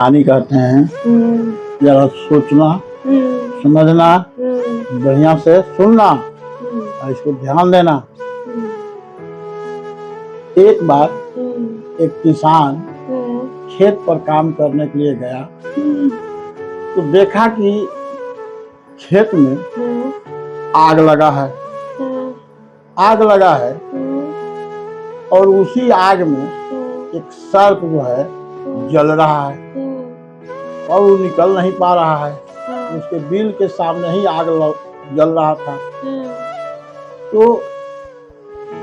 कहानी कहते हैं। जरा सोचना, समझना, बढ़िया से सुनना और इसको ध्यान देना। एक बार एक किसान खेत पर काम करने के लिए गया तो देखा कि खेत में आग लगा है। आग लगा है और उसी आग में एक सर्प जो है जल रहा है और वो निकल नहीं पा रहा है। उसके बिल के सामने ही आग जल रहा था। तो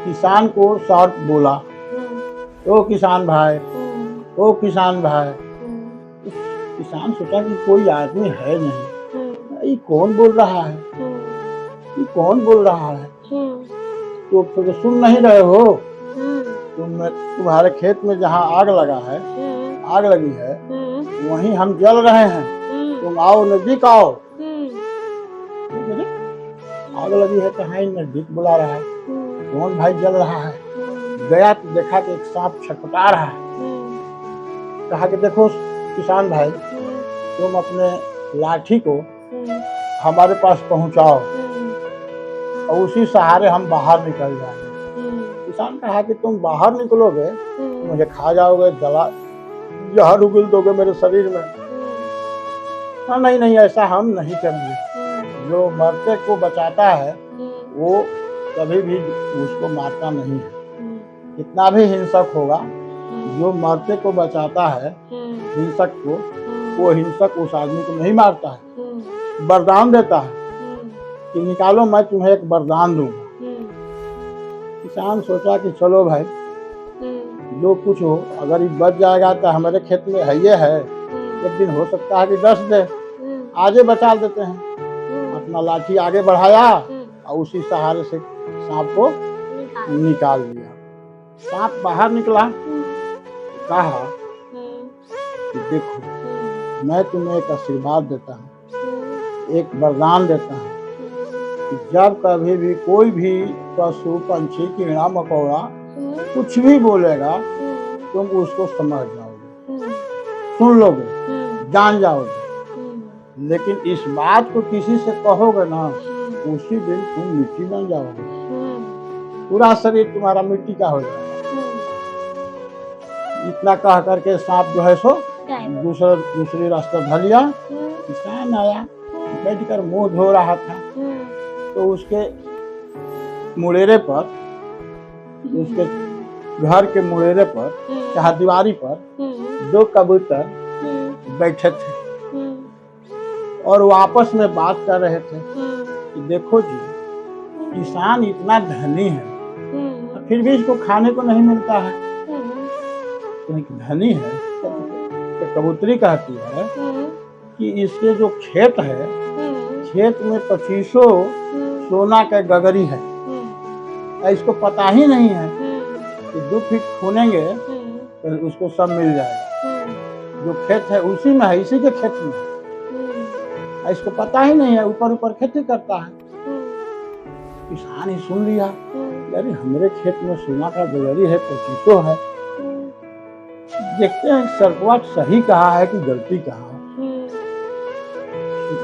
किसान को सर्प बोला, ओ किसान भाई, ओ किसान भाई। किसान सोचा कि कोई आदमी है नहीं, ये कौन बोल रहा है, ये कौन बोल रहा है। तो फिर सुन नहीं रहे हो, तुम्हारे खेत में जहाँ आग लगा है, आग लगी है, वहीं हम जल रहे हैं, तुम आओ, नजदीक आओ। आग लगी है कहाँ, नजदीक बुला रहा है, कौन भाई जल रहा है। गया तो देखा कि एक सांप छटपटा रहा है। कहा कि देखो किसान भाई, तुम अपने लाठी को हमारे पास पहुंचाओ और उसी सहारे हम बाहर निकल जाएंगे। किसान कहा कि तुम बाहर निकलोगे मुझे खा जाओगे, जला जहर उगल दोगे मेरे शरीर में। हाँ नहीं नहीं, ऐसा हम नहीं करेंगे। जो मरते को बचाता है वो कभी भी उसको मारता नहीं है। कितना भी हिंसक होगा, जो मरते को बचाता है हिंसक को, वो हिंसक उस आदमी को नहीं मारता है, वरदान देता है कि निकालो, मैं तुम्हें एक वरदान दूंगा। किसान सोचा कि चलो भाई, जो कुछ हो, अगर ये बच जाएगा तो हमारे खेत में है ये है, एक दिन हो सकता है कि 10 दे, आगे बचा देते हैं। अपना लाठी आगे बढ़ाया और उसी सहारे से सांप को निकाल लिया। सांप बाहर निकला, कहा कि देखो, मैं तुम्हें एक आशीर्वाद देता हूँ, एक वरदान देता हूँ कि जब कभी भी कोई भी पशु पंछी कीड़ा मकोड़ा कुछ भी बोलेगा, तुम उसको समझ जाओगे, सुन लोगे, जान जाओगे। लेकिन इस बात को किसी से कहोगे ना, उसी दिन तुम मिट्टी बन जाओगे, पूरा शरीर तुम्हारा मिट्टी का हो जाएगा। इतना कह करके सांप जो है सो दूसरे रास्ते धर लिया। किसान आया, बैठकर मुंह धो रहा था तो उसके मुड़ेरे पर, उसके घर के मुड़ेरे पर, चाहे दीवारी पर 2 कबूतर बैठे थे और वो आपस में बात कर रहे थे कि देखो जी, किसान इतना धनी है फिर भी इसको खाने को नहीं मिलता है। तो धनी है तो कबूतरी कहती है कि इसके जो खेत है, खेत में 25 सोना का गगरी है, इसको पता ही नहीं है कि 2 फीट खोनेंगे तो उसको सब मिल जाएगा। जो खेत है उसी में है, इसी के खेत में है, इसको पता ही नहीं है, ऊपर ऊपर खेती करता है। किसान ही सुन लिया, यार हमारे खेत में सोना का गगरी है, 25 है। देखते हैं सरपंच सही कहा है कि गलती कहा है।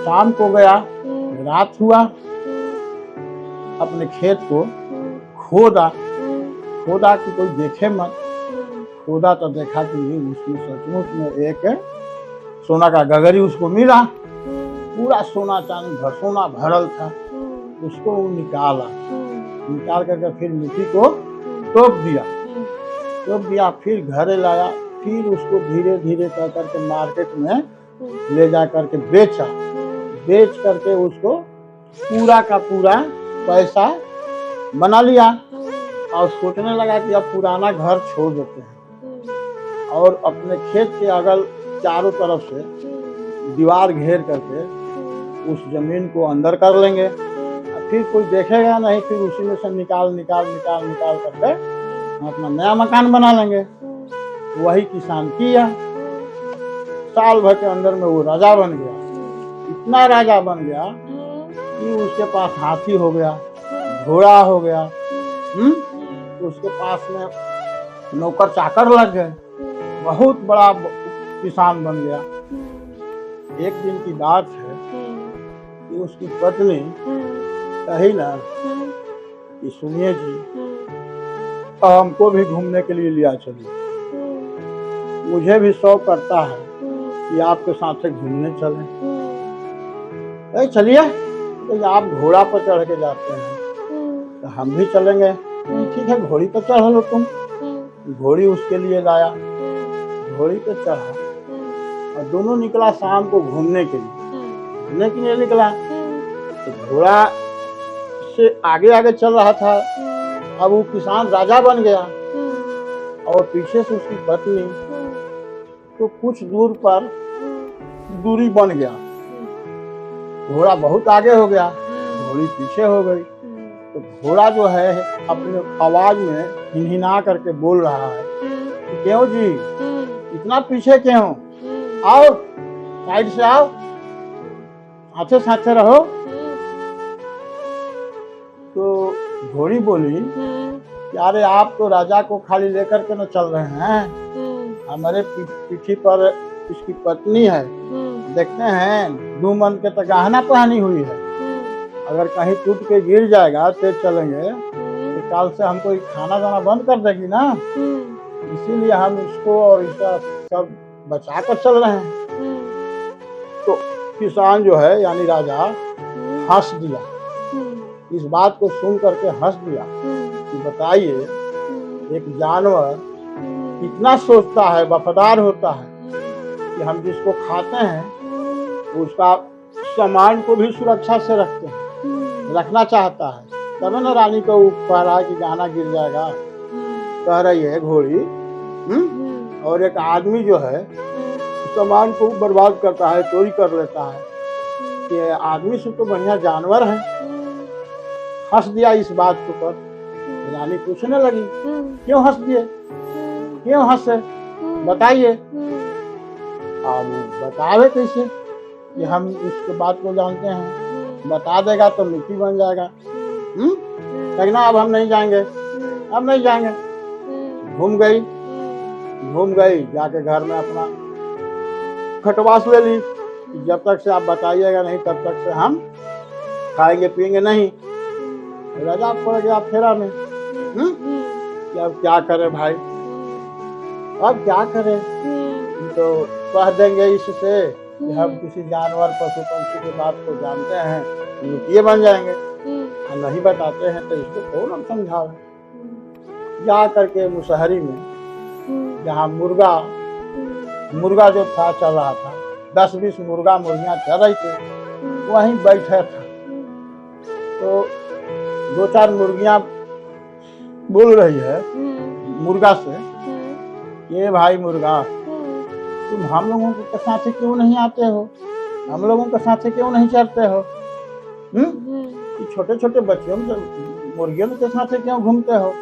शाम को गया, रात हुआ, अपने खेत को खोदा कि कोई देखे मत। खोदा तो देखा कि उसमें सचमुच में एक सोना का गगरी उसको मिला, पूरा सोना चांदी सोना भरल था। उसको वो निकाल करके फिर मिट्टी को तोप दिया, फिर घरे लाया, फिर उसको धीरे धीरे कर करके मार्केट में ले जा करके बेच करके उसको पूरा का पूरा पैसा बना लिया और सोचने लगा कि अब पुराना घर छोड़ देते हैं और अपने खेत के अगल चारों तरफ से दीवार घेर करके उस जमीन को अंदर कर लेंगे, फिर कोई देखेगा नहीं, फिर उसी में से निकाल करके अपना नया मकान बना लेंगे। वही किसान किया। साल भर के अंदर में वो राजा बन गया। इतना राजा बन गया कि उसके पास हाथी हो गया, घोड़ा हो गया, उसके पास में नौकर चाकर लग गए, बहुत बड़ा किसान बन गया। एक दिन की बात है कि उसकी पत्नी कही ना कि सुनिए जी, हमको भी घूमने के लिए लिया चलिए, मुझे भी शौक करता है कि आपके साथ से घूमने चलें। चलिए, तो आप घोड़ा पर चढ़ के जाते हैं तो हम भी चलेंगे। ठीक है, घोड़ी पर चढ़ लो तुम। घोड़ी उसके लिए लाया, घोड़ी पे चढ़ा और दोनों निकला शाम को घूमने के लिए निकला। तो घोड़ा से आगे आगे चल रहा था। अब वो किसान राजा बन गया और पीछे से उसकी पत्नी, तो कुछ दूर पर दूरी बन गया। घोड़ा बहुत आगे हो गया, घोड़ी पीछे हो गई। तो घोड़ा जो है अपने आवाज में हिनहिना करके बोल रहा है कि क्यों जी, इतना पीछे क्यों? आओ, साइड से आओ, साथे साथे रहो। तो घोड़ी बोली कि अरे आप तो राजा को खाली लेकर के न चल रहे हैं, हमारे पीठी पर इसकी पत्नी है, देखते हैं 2 मन के तो गहना पहनी हुई है, अगर कहीं टूट के गिर जाएगा तेज चलेंगे तो कल से हमको खाना दाना बंद कर देगी ना, इसीलिए हम इसको और इसका सब बचा कर चल रहे हैं। तो किसान जो है यानी राजा हंस दिया, इस बात को सुन करके हंस दिया कि बताइए एक जानवर कितना सोचता है, वफादार होता है कि हम जिसको खाते हैं उसका सामान को भी सुरक्षा से रखना चाहता है, तभी ना रानी को कह रहा है कि गाना गिर जाएगा, कह रही है घोड़ी। और एक आदमी जो है सामान को बर्बाद करता है, चोरी कर लेता है, कि आदमी से तो बढ़िया जानवर है। हंस दिया इस बात के ऊपर। रानी पूछने लगी क्यों हंस दिए, क्यों हंसे, बताइए। अब बतावे कैसे कि हम इसके बात को जानते हैं, बता देगा तो मिट्टी बन जाएगा। लेकिन अब हम नहीं जाएंगे, अब नहीं जाएंगे। घूम गई जाके घर में अपना खटवास ले ली, जब तक से आप बताइएगा नहीं तब तक से हम खाएंगे पिएंगे नहीं। राजा पड़ गया फेरा में कि अब क्या करे भाई, अब क्या करे। तो कह देंगे इससे कि हम किसी जानवर पशु पंछी की बात को जानते हैं, लुटिए बन जाएंगे, और नहीं बताते हैं तो इसको कौन हम समझाओ। जा करके मुसहरी में जहाँ मुर्गा जो था चल रहा था, 10-20 मुर्गियां चल रही थी, वहीं बैठा था। तो 2-4 मुर्गियां बोल रही है मुर्गा से, ये भाई मुर्गा, तुम हम लोगों के साथ क्यों नहीं आते हो, हम लोगों के साथ क्यों नहीं चलते हो, छोटे छोटे बच्चों मुर्गियों के साथ क्यों घूमते हो।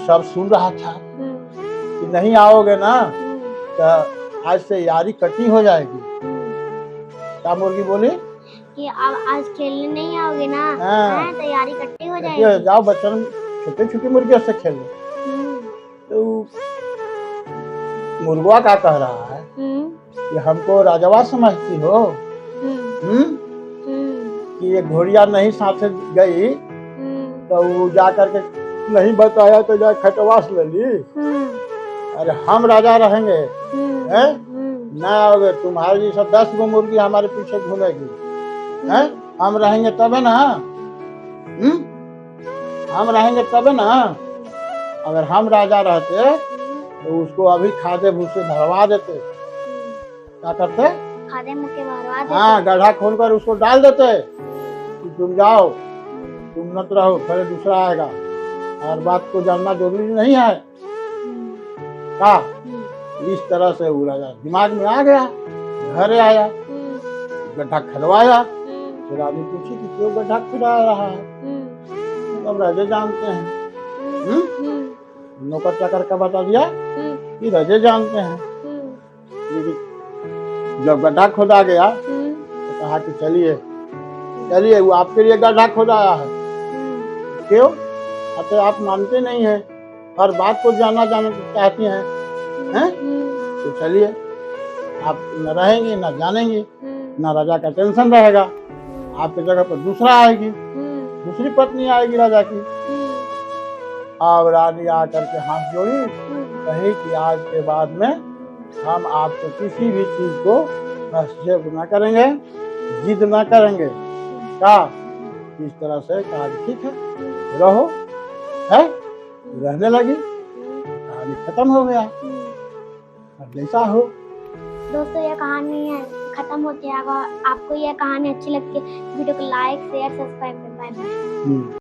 सब सुन रहा था कि नहीं आओगे ना तो आज से यारी कटी हो जाएगी। क्या मुर्गी बोली कि अब आज खेलने नहीं आओगे ना, तो यारी कट्टी हो जाएगी। जाओ बच्चों छोटे छोटे मुर्गियों से खेलो। तो मुर्गा क्या कह रहा है कि हमको राजवा समझती हो, कि ये घोड़िया नहीं साथ गई तो वो जा करके नहीं बताया तो जा खटवास ले ली। अरे हम राजा रहेंगे हैं, ना आओगे, तुम्हारे जैसा 10 गो मुर्गी हमारे पीछे घूमेगी, हैं, हम रहेंगे तबे ना, हम रहेंगे तबे ना। अगर हम राजा रहते तो उसको अभी खादे भूसे भरवा देते। क्या करते? खादे मुके भरवा देते। हाँ, गड्ढा खोलकर उसको डाल देते कि तुम जाओ, तुम मत रहो, फिर दूसरा आएगा। हर बात को जानना जरूरी नहीं है। क्या इस तरह से वो राजा दिमाग में आ गया, घर आया, गड्ढा खदवाया। फिर आदमी पूछी कि क्यों गड्ढा खुदा रहा है, मतलब राजे जानते हैं। नौकर चाकर का बता दिया कि राजे जानते हैं। जब गड्ढा खोदा गया तो कहा कि चलिए चलिए, वो आपके लिए गड्ढा खोदाया है। क्यों? तो आप मानते नहीं हैं, हर बात को जानना चाहती हैं, हैं? तो चलिए आप न रहेंगे न जानेंगे, न राजा का टेंशन रहेगा, आपकी जगह पर दूसरा आएगी, दूसरी पत्नी आएगी राजा की। अब रानी आकर के हाथ जोड़ी, कही कि आज के बाद में हम आपको किसी भी चीज को हस्तक्षेप न करेंगे, जिद न करेंगे। क्या इस तरह से कहा ठीक है रहो, है रहने लगी, कहानी खत्म हो गया। अब जैसा हो। दोस्तों ये कहानी है खत्म होती है। अगर आपको यह कहानी अच्छी लगती है वीडियो को लाइक शेयर सब्सक्राइब करें। Bye bye.